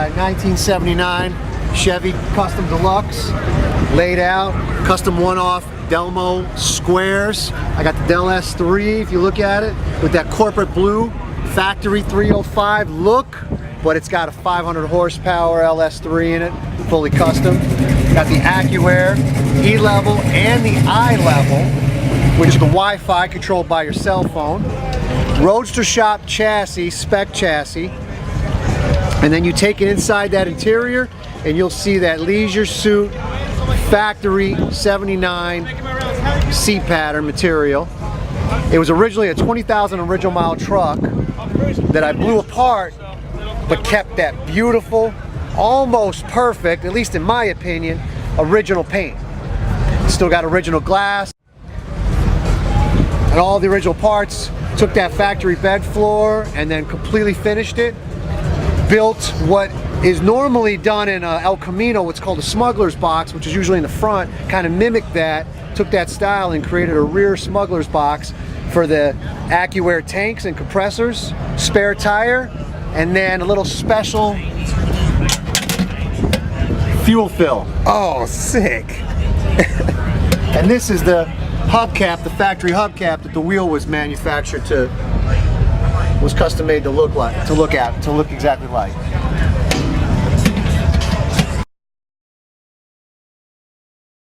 1979 Chevy Custom Deluxe, laid out, custom one-off Delmo squares. I got the Del S3, if you look at it, with that corporate blue factory 305 look, but it's got a 500 horsepower LS3 in it, fully custom. Got the AccuAir E-level and the I-level, which is the Wi-Fi controlled by your cell phone. Roadster Shop chassis, spec chassis. And then you take it inside that interior and you'll see that Leisure Suit factory 79 seat pattern material. It was originally a 20,000 original mile truck that I blew apart, but kept that beautiful, almost perfect, at least in my opinion, original paint. Still got original glass and all the original parts. Took that factory bed floor and then completely finished it. Built what is normally done in El Camino, what's called a smuggler's box, which is usually in the front, kind of mimicked that, took that style and created a rear smuggler's box for the AccuAir tanks and compressors, spare tire, and then a little special fuel fill. Oh, sick. And this is the hubcap, the factory hubcap that the wheel was manufactured to, was custom made to look like, to look exactly like.